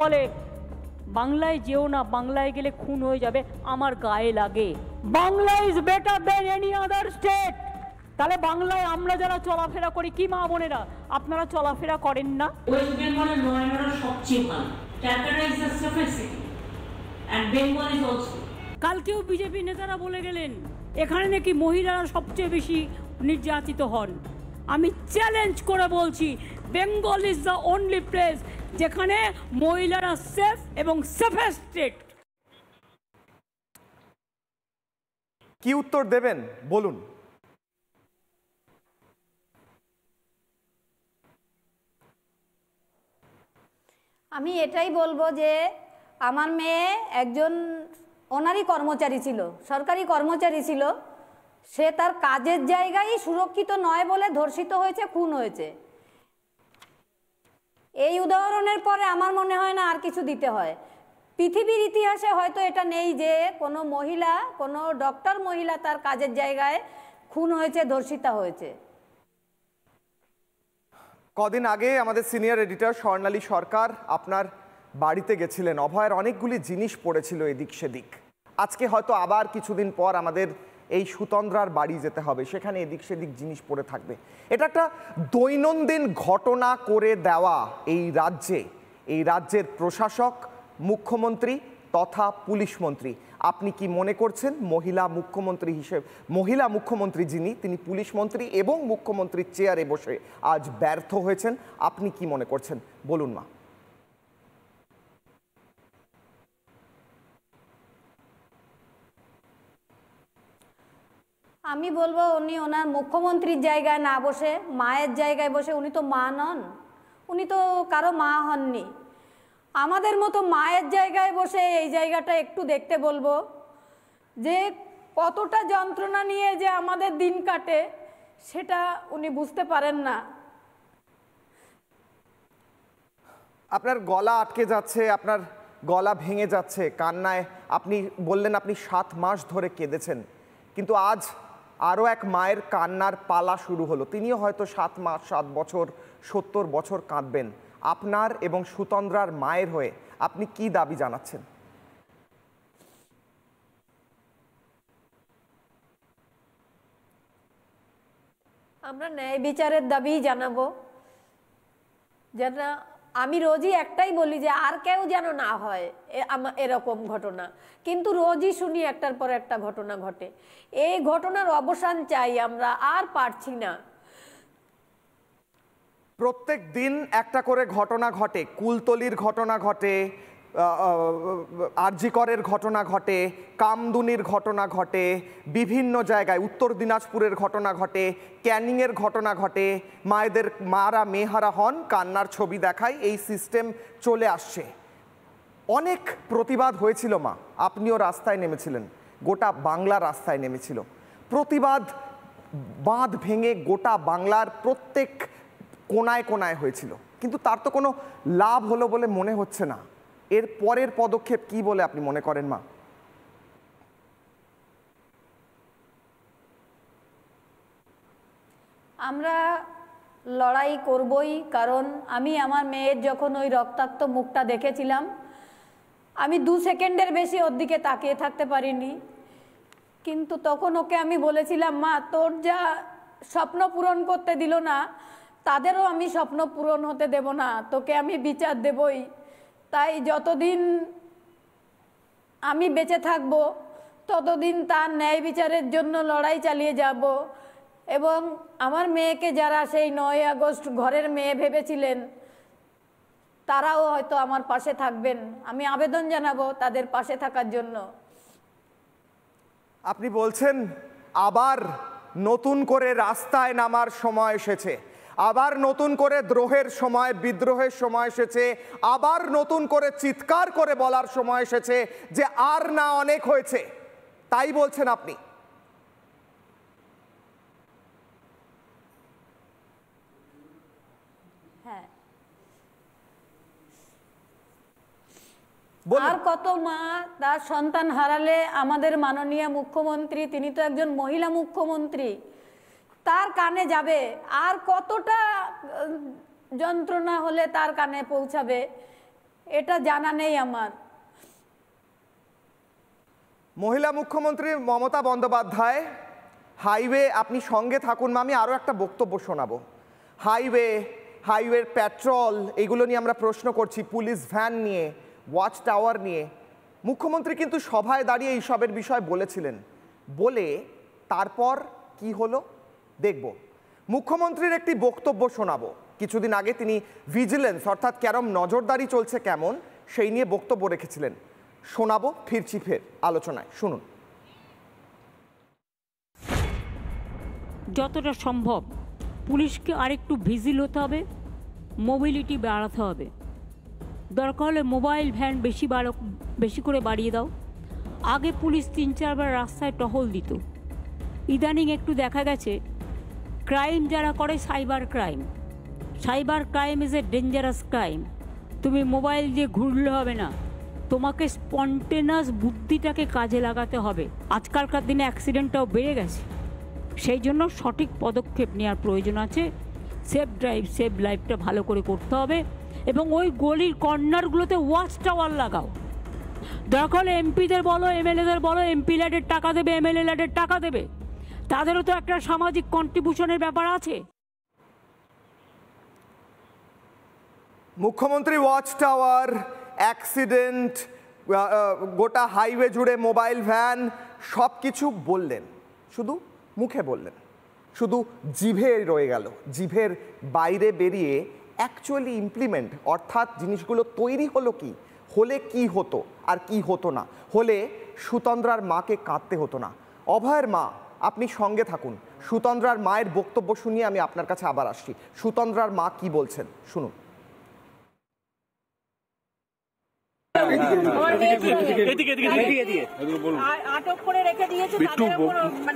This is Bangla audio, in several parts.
বলে বাংলায় যেও না, বাংলায় গেলে খুন হয়ে যাবে, আমার গায়ে লাগে। Bangla is better than any other state. তাহলে বাংলায় আমরা যারা চলাফেরা করি, কি মা বোনেরা আপনারা চলাফেরা করেন না? ওয়েস্ট বেঙ্গলের নয়নারা সবচেয়ে ভালো, Calcutta is the safest city and Bengal is also. কালকেও বিজেপি নেতারা বলে গেলেন এখানে নাকি মহিলারা সবচেয়ে বেশি নির্যাতিত হন। আমি চ্যালেঞ্জ করে বলছি, Bengal is the only place যেখানে মহিলারা সেফ এবং সেফেস্ট স্টেট। কি উত্তর দেবেন বলুন? আমি এটাই বলবো যে আমার মেয়ে একজন ওনারই কর্মচারী ছিল, সরকারি কর্মচারী ছিল। সে তার কাজের জায়গায় সুরক্ষিত নয় বলে ধর্ষিত হয়েছে, খুন হয়েছে। এই উদাহরণের পরে আমার মনে হয় না আর কিছু দিতে হয়। পৃথিবীর ইতিহাসে হয়তো এটা নেই যে কোনো মহিলা, কোনো ডক্টর মহিলা তার কাজের জায়গায় খুন হয়েছে, ধর্ষিতা হয়েছে। কদিন আগে আমাদের সিনিয়র এডিটর স্বর্ণালী সরকার আপনার বাড়িতে গেছিলেন, অভয়ের অনেকগুলি জিনিস পড়েছিল এদিক সেদিক। আজকে হয়তো আবার কিছুদিন পর আমাদের এই সুতন্দ্রার বাড়ি যেতে হবে, সেখানে এদিক সেদিক জিনিস পড়ে থাকবে। এটা একটা দৈনন্দিন ঘটনা করে দেওয়া এই রাজ্যের প্রশাসক, মুখ্যমন্ত্রী তথা পুলিশ মন্ত্রী। আপনি কি মনে করছেন মহিলা মুখ্যমন্ত্রী যিনি, তিনি পুলিশ মন্ত্রী এবং মুখ্যমন্ত্রীর চেয়ারে বসে আজ ব্যর্থ হয়েছেন? আপনি কি মনে করছেন বলুন মা। আমি বলবো উনি ওনার মুখ্যমন্ত্রীর জায়গায় না বসে মায়ের জায়গায় বসে, উনি তো মা নন, উনি তো কারো মা হননি। আমাদের মতো মায়ের জায়গায় বসে এই জায়গাটা একটু দেখতে বলবো যে কতটা যন্ত্রণা নিয়ে যে আমাদের দিন কাটে সেটা উনি বুঝতে পারেন না। আপনার গলা আটকে যাচ্ছে, আপনার গলা ভেঙে যাচ্ছে কান্নায়। আপনি বললেন আপনি 7 মাস ধরে কেঁদেছেন, কিন্তু আজ আরও এক মায়ের কান্নার পালা শুরু হলো। তিনিও হয়তো 7 মাস, 7 বছর, 70 বছর কাঁদবেন। আপনার এবং সুতন্দ্রার মায়ের হয়ে আপনি কি দাবি জানাচ্ছেন? আমরা ন্যায় বিচারের দাবি জানাবো। যেন আমি রোজই একটাই বলি যে আর কেউ যেন না হয় এরকম ঘটনা, কিন্তু রোজই শুনি একটার পর একটা ঘটনা ঘটে। এই ঘটনার অবসান চাই আমরা, আর পারছি না। প্রত্যেক দিন একটা করে ঘটনা ঘটে, কুলতলির ঘটনা ঘটে, আরজিকরের ঘটনা ঘটে, কামদুনির ঘটনা ঘটে, বিভিন্ন জায়গায় উত্তর দিনাজপুরের ঘটনা ঘটে, ক্যানিংয়ের ঘটনা ঘটে। মারা মেহারা হন, কান্নার ছবি দেখায়, এই সিস্টেম চলে আসছে। অনেক প্রতিবাদ হয়েছিল মা, আপনিও রাস্তায় নেমেছিলেন, গোটা বাংলা রাস্তায় নেমেছিল। প্রতিবাদ বাঁধ ভেঙে গোটা বাংলার প্রত্যেক কোনায় কোনায় হয়েছিল, কিন্তু তার তো কোনো লাভ হলো বলে মনে হচ্ছে না। এর পরের পদক্ষেপ কি বলে আপনি মনে করেন মা? আমরা লড়াই করবই, কারণ আমি আমার মেয়ের যখন ওই রক্তাক্ত মুখটা দেখেছিলাম, আমি 2 সেকেন্ডের বেশি ওর দিকে তাকিয়ে থাকতে পারিনি। কিন্তু তখন ওকে আমি বলেছিলাম, মা তোর যা স্বপ্ন পূরণ করতে দিল না, তাদেরও আমি স্বপ্ন পূরণ হতে দেব না, তোকে আমি বিচার দেবই। তাই যতদিন আমি বেঁচে থাকব ততদিন তার ন্যায় বিচারের জন্য লড়াই চালিয়ে যাব। এবং আমার মেয়েকে যারা সেই 9 আগস্ট ঘরের মেয়ে ভেবেছিলেন, তারাও হয়তো আমার পাশে থাকবেন। আমি আবেদন জানাবো তাদের পাশে থাকার জন্য। আপনি বলছেন আবার নতুন করে রাস্তায় নামার সময় এসেছে, আবার নতুন করে দ্রোহের সময়, বিদ্রোহের সময় এসেছে, আবার নতুন করে চিৎকার করে বলার সময় এসেছে যে আর না, অনেক হয়েছে, তাই বলছেন আপনি? হ্যাঁ, আর কত মা তার সন্তান হারালে আমাদের মাননীয় মুখ্যমন্ত্রী, তিনি তো একজন মহিলা মুখ্যমন্ত্রী, তার কানে যাবে? আর কতটা যন্ত্রণা হলে তার কানে পৌঁছাবে? এটা জানা নেই আমার। মহিলা মুখ্যমন্ত্রী মমতা বন্দ্যোপাধ্যায়, হাইওয়ে, আপনি সঙ্গে থাকুন মা, আমি আরও একটা বক্তব্য শোনাবো। হাইওয়ের পেট্রোল এগুলো নিয়ে আমরা প্রশ্ন করছি, পুলিশ ভ্যান নিয়ে, ওয়াচ টাওয়ার নিয়ে। মুখ্যমন্ত্রী কিন্তু সভায় দাঁড়িয়ে এইসবের বিষয় বলেছিলেন, বলে তারপর কি হলো দেখব। মুখ্যমন্ত্রীর একটি বক্তব্য শোনাবো। কিছুদিন আগে তিনি ভিজিলেন্স অর্থাৎ কেরম নজরদারি চলছে কেমন সেই নিয়ে বক্তব্য রেখেছিলেন। শোনাবো, ফিরছি ফের আলোচনায়, শুনুন। যতটা সম্ভব পুলিশকে আরেকটু ভিজিল হতে হবে, মোবিলিটি বাড়াতে হবে। দরকার হলে মোবাইল ভ্যান বেশি করে বাড়িয়ে দাও। আগে পুলিশ 3-4 বার রাস্তায় টহল দিত, ইদানিং একটু দেখা গেছে ক্রাইম যারা করে cyber crime is a dangerous crime. তুমি মোবাইল দিয়ে ঘুরলে হবে না, তোমাকে স্পন্টেনাস বুদ্ধিটাকে কাজে লাগাতে হবে। আজকালকার দিনে অ্যাক্সিডেন্টটাও বেড়ে গেছে, সেই জন্য সঠিক পদক্ষেপ নেওয়ার প্রয়োজন আছে। সেফ ড্রাইভ সেভ লাইফটা ভালো করে করতে হবে এবং ওই গলির কর্নারগুলোতে ওয়াচ টাওয়ার লাগাও। দরকার হলে এমপিদের বলো, এমএলএদের বলো, এমপি ল্যাডের টাকা দেবে, এমএলএ ল্যাডের টাকা দেবে, তাদেরও তো একটা সামাজিক কন্ট্রিবিউশনের ব্যাপার আছে। মুখ্যমন্ত্রী ওয়াচ টাওয়ার, অ্যাক্সিডেন্ট, গোটা হাইওয়ে জুড়ে মোবাইল ভ্যান সব কিছু বললেন, শুধু মুখে বললেন, শুধু জিভে রয়ে গেল। জিভের বাইরে বেরিয়ে অ্যাকচুয়ালি ইমপ্লিমেন্ট অর্থাৎ জিনিসগুলো তৈরি হলো কি, হলে কি হতো আর কি হতো না, হলে সুতন্দ্রার মাকে কাঁদতে হতো না। অভয়ের মা, আপনি সঙ্গে থাকুন, সুতন্দ্রার মায়ের বক্তব্য শুনিয়ে আমি আপনার কাছে আবার আসছি। সুতন্দ্রার মা কি বলছেন শুনুন। আটক করে রেখে দিয়েছে,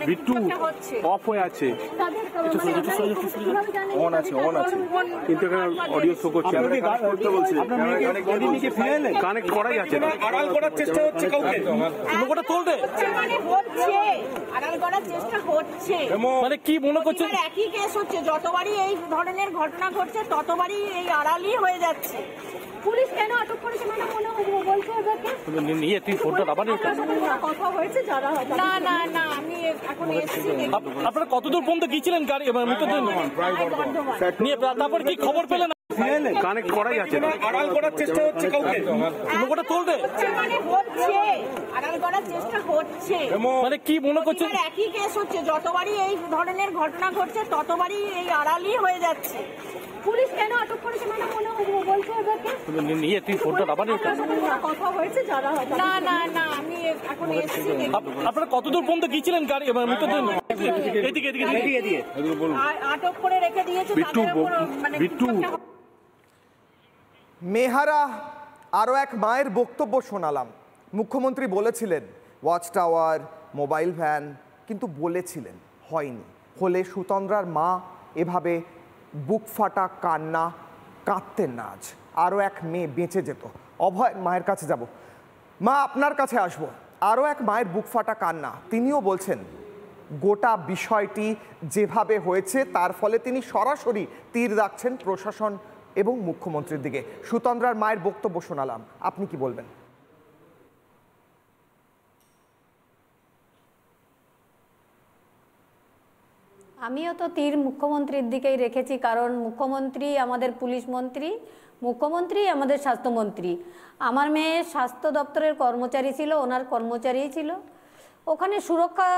বিট্টু অফ হয়ে আছে, অন আছে কিন্তু অডিও শো করছে, কানেক্ট করাই যাচ্ছে না, আড়াল করার চেষ্টা হচ্ছে, কাউকে লোকটা তুলতে আড়াল করার চেষ্টা হচ্ছে। মানে কি মনে করছে একই কেস হচ্ছে, যতবারই এই ধরনের ঘটনা ঘটছে ততবারই এই আড়ালই হয়ে যাচ্ছে। পুলিশ কেন আটক করেছে মানে বলছে ওদেরকে নিয়ে তুই ফোনটা আবার কথা হয়েছে যারা না না না আমি এখন এসেছি। আপনারা কতদূর পর্যন্ত গিয়েছিলেন গাড়ি নিয়ে, তারপর কি খবর পেলেন? কানেক্ট করাই যাচ্ছে না, আড়াল করার চেষ্টা হচ্ছে, কাউকে লোকটা তুলতে মানে হচ্ছে, আড়াল করার চেষ্টা হচ্ছে। মানে কি মনে করছে একই কেস হচ্ছে, যতবারই এই ধরনের ঘটনা ঘটছে ততবারই এই আড়ালই হয়ে যাচ্ছে। পুলিশ কেন আটক করেছে মানে বলছে ওদেরকে নিয়ে তুই ফোনটা আবার কথা হয়েছে যারা না না না আমি এখন এসেছি। আপনারা কতদূর পর্যন্ত গিয়েছিলেন গাড়ি আটক করে রেখে দিয়েছে বিট্টু। মেহারা, আরও এক মায়ের বক্তব্য শোনালাম। মুখ্যমন্ত্রী বলেছিলেন ওয়াচ টাওয়ার, মোবাইল ভ্যান, কিন্তু বলেছিলেন হয়নি, হলে সুতন্দ্রার মা এভাবে বুক ফাটা কান্না কাঁদতেন না, আজ আরও এক মেয়ে বেঁচে যেত। অভয় মায়ের কাছে যাব, মা আপনার কাছে আসবো। আরও এক মায়ের বুক ফাটা কান্না, তিনিও বলছেন গোটা বিষয়টি যেভাবে হয়েছে তার ফলে তিনি সরাসরি তীর রাখছেন প্রশাসন এবং মুখ্যমন্ত্রীর দিকে। সুতন্দ্রার মায়ের বক্তব্য শোনালাম, আপনি কি বলবেন? আমিও তো তীর মুখ্যমন্ত্রীর দিকেই রেখেছি, কারণ মুখ্যমন্ত্রী আমাদের পুলিশ মন্ত্রী, মুখ্যমন্ত্রী আমাদের স্বাস্থ্যমন্ত্রী। আমার মেয়ে স্বাস্থ্য দপ্তরের কর্মচারী ছিল, ওনার কর্মচারীই ছিল। ওখানে সুরক্ষা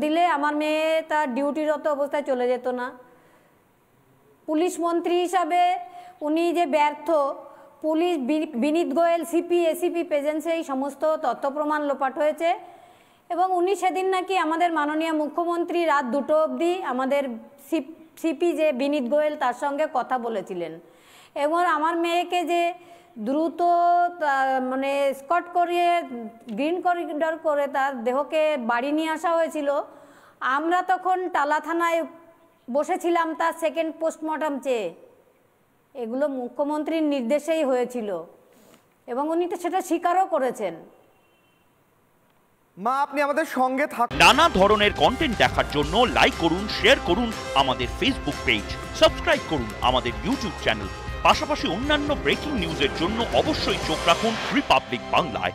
দিলে আমার মেয়ে তার ডিউটিরত অবস্থায় চলে যেত না। পুলিশ মন্ত্রী হিসাবে উনি যে ব্যর্থ, পুলিশ বিনীত গোয়েল সিপি এসিপি প্রেজেন্সে এই সমস্ত তথ্য প্রমাণ লোপাট হয়েছে এবং উনি সেদিন নাকি আমাদের মাননীয় মুখ্যমন্ত্রী রাত 2টো অবধি আমাদের সিপি যে বিনীত গোয়েল তার সঙ্গে কথা বলেছিলেন এবং আমার মেয়েকে যে দ্রুত মানে স্কট করিয়ে গ্রিন করিডর করে তার দেহকে বাড়ি নিয়ে আসা হয়েছিল। আমরা তখন টালা থানায় বসেছিলাম তার সেকেন্ড পোস্টমর্টম চেয়ে। এগুলো মুখ্যমন্ত্রীর নির্দেশেই হয়েছিল এবং উনি তো সেটা স্বীকারও করেছেন। মা আপনি আমাদের সঙ্গে থাকুন। নানা ধরনের কন্টেন্ট দেখার জন্য লাইক করুন, শেয়ার করুন আমাদের ফেসবুক পেজ, সাবস্ক্রাইব করুন আমাদের ইউটিউব চ্যানেল। পাশাপাশি অন্যান্য ব্রেকিং নিউজের জন্য অবশ্যই চোখ রাখুন রিপাবলিক বাংলায়।